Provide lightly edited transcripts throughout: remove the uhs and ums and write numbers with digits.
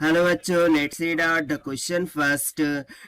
Hello बच्चों, let's read out the question first.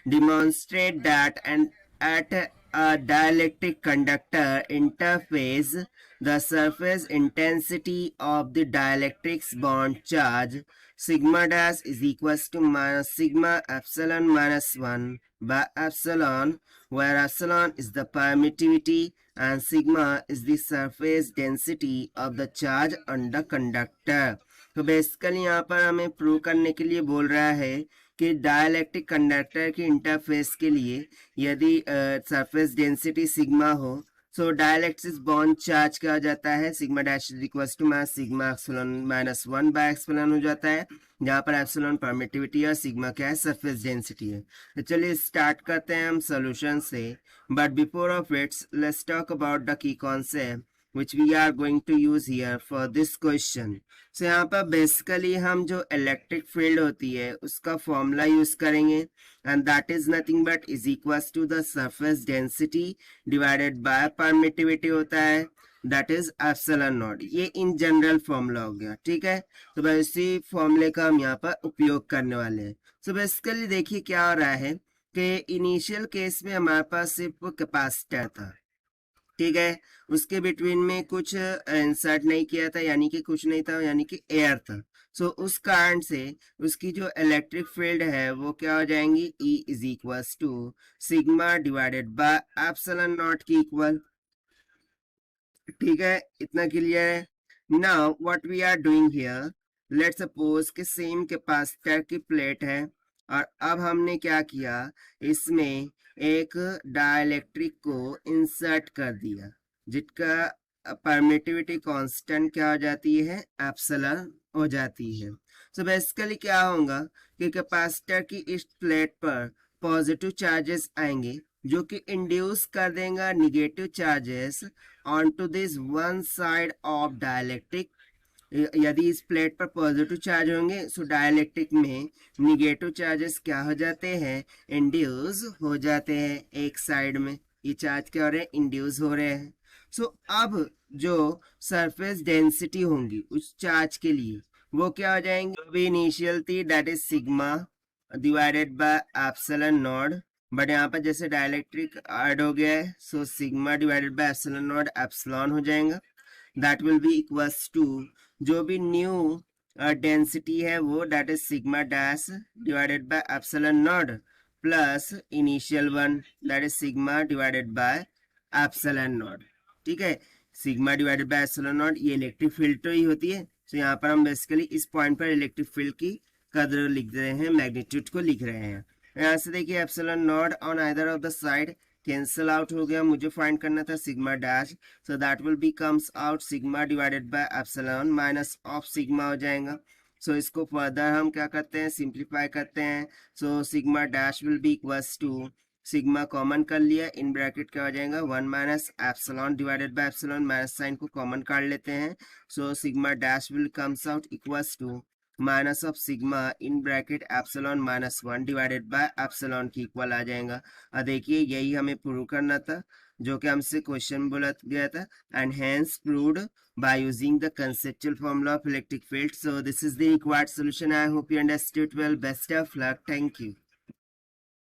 Demonstrate that and at a dielectric conductor interface, the surface intensity of the dielectric's bond charge sigma dash is equals to minus sigma epsilon minus 1 by epsilon, where epsilon is the permittivity and sigma is the surface density of the charge on the conductor. तो basically यहाँ पर हमें prove करने के लिए बोल रहा है कि डाइलेक्ट्रिक कंडक्टर की इंटरफेस के लिए यदि सरफेस डेंसिटी सिग्मा हो सो डाइलेक्ट्रिक बॉन्ड चार्ज क्या हो जाता है sigma dash is equals to minus sigma epsilon minus 1 by epsilon हो जाता है, जहाँ पर एप्सिलॉन परमिटिविटी और सिग्मा क्या है सरफेस डेंसिटी है। तो चलिए स्टार्ट करते हैं हम सोल्यूशन से, but before of its let's talk about the key concept which we are going to use here for this question. So यहाँ पर बेसिकली हम जो इलेक्ट्रिक फील्ड होती है उसका फॉर्मूला यूज करेंगे and that is nothing but is equals to the surface density divided by permittivity होता है, दैट इज एप्सिलॉन नॉट। ये इन जनरल फॉर्मूला हो गया, ठीक है। तो बस इसी फॉर्मूले का हम यहाँ पर उपयोग करने वाले हैं। सो बेसिकली देखिए क्या हो रहा है कि इनिशियल केस में हमारे पास सिर्फ कैपेसिटर था, ठीक है, उसके बिटवीन में कुछ इंसर्ट नहीं किया था, यानी कि कुछ नहीं था, यानी कि एयर था। सो उस कारण से उसकी जो इलेक्ट्रिक फील्ड है वो क्या हो जाएंगी, E is equals to sigma divided by epsilon not की इक्वल, ठीक है। इतना क्लियर है। Now what we are doing here, let's suppose कि सेम कैपेसिटर की प्लेट है और अब हमने क्या किया, इसमें एक डाइलेक्ट्रिक को इंसर्ट कर दिया जिसका परमिटिविटी कांस्टेंट क्या हो जाती है, एप्सिलॉन हो जाती है। सो बेसिकली क्या होगा कि कैपेसिटर की इस प्लेट पर पॉजिटिव चार्जेस आएंगे जो कि इंड्यूस कर देगा negative charges on to this one side of dielectric. यदि इस प्लेट पर पॉजिटिव चार्ज होंगे सो डाइलेक्ट्रिक में निगेटिव चार्जेस क्या हो जाते हैं, इंड्यूस हो जाते हैं एक साइड में। ये चार्ज क्या हो रहे हैं, इंड्यूस हो रहे हैं। सो अब जो सरफेस डेंसिटी होंगी उस चार्ज के लिए वो क्या हो जाएंगे, जो भी इनिशियल थी that is sigma divided by epsilon not, but यहाँ पर जैसे डाइलेक्ट्रिक ऐड हो गया है so sigma divided by epsilon not epsilon हो जाएगा, that will be equals to जो भी न्यू डेंसिटी है वो that is sigma dash divided by epsilon not plus initial one that is sigma divided by epsilon not, ठीक है। Sigma divided by epsilon not ये electric field तो ही होती है। तो यहाँ पर हम बेसिकली इस पॉइंट पर इलेक्ट्रिक फील्ड की कदर लिख रहे हैं, मैग्नीट्यूड को लिख रहे हैं। यहाँ से देखिए epsilon not on either of the side cancel out हो गया, मुझे फाइंड करना था sigma dash, so that will B comes out sigma divided by epsilon minus of sigma हो जाएगा। सो इसको फर्दर हम क्या करते हैं, सिंप्लीफाई करते हैं। So sigma dash will be equals to sigma common कर लिया, इन ब्रैकेट क्या हो जाएगा 1 minus epsilon divided by epsilon, minus sign को कॉमन काट लेते हैं। So sigma dash will comes out equals to minus of sigma in bracket epsilon minus 1 divided by epsilon की इक्वल आ जाएगा। अब देखिए यही हमें प्रूव करना था जो कि हमसे क्वेश्चन बोला गया था, and hence proved by using the conceptual formula of electric field. So this is the required solution. I hope you understood well. Best of luck. Thank you.